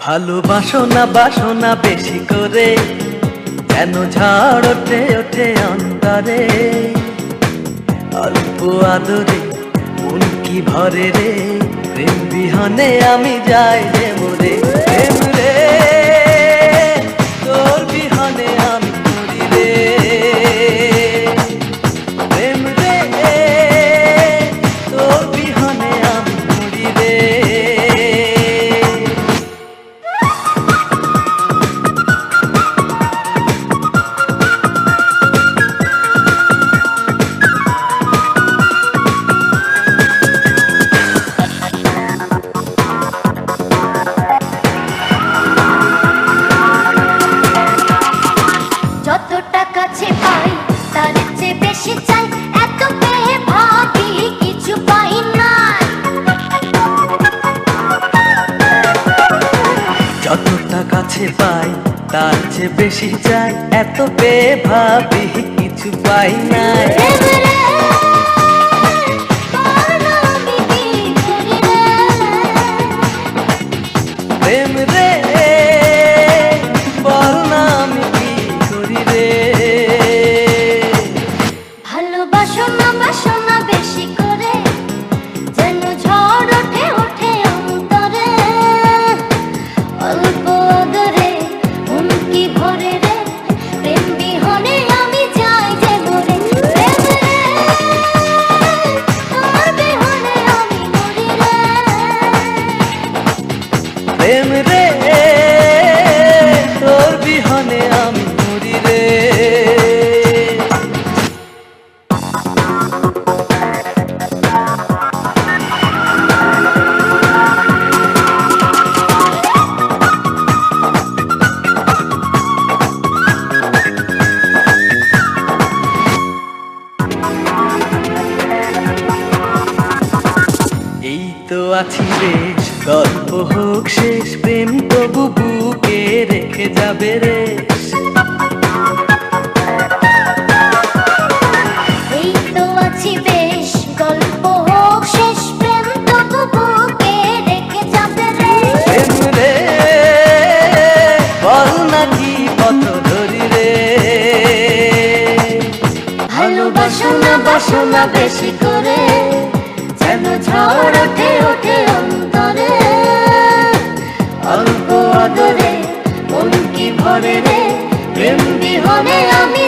ভালোবাসো না বাসো না বেশি করে, যেন ঝড় ওঠে ওঠে অন্তরে। অল্প আদরে মন কি ভরে রে, প্রেম বিহনে আমি যাই যে মরে। প্রেম রে তোর বিহনে আমি মরি রে, প্রেম রে তোর বিহনে আমি মরি রে। যতটা কাছে পাই তার চেয়ে বেশি চাই, এত পেয়ে ভাবি কিছু পাই নাই। প্রেম রে বল না আমি কি করি রে। ভালোবাসো না বাসো না বেশি করে, যেন ঝড় ওঠে ওঠে অন্তরে। অল্প আদরে মন কি ভরে রে, প্রেম বিহনে আমি যাই যে মরে। প্রেম রে তোর বিহনে আমি মরি রে, প্রেম রে তোর বিহনে আমি মরি রে। এই তো আছি বেশ, গল্প হোক শেষ, প্রেম তবু বুকে রেখে যাবে রে। এই তো আছি বেশ, গল্প হোক শেষ, প্রেম তবু বুকে রেখে যাবে রে। প্রেম রে বল না কি পথ ধরি রে। ভালোবাসো না বাসো না বেশি করে, যেন ঝড় ওঠে ওঠে অন্তরে। অল্প আদরে মন কি ভরে রে, প্রেম বিহনে আমি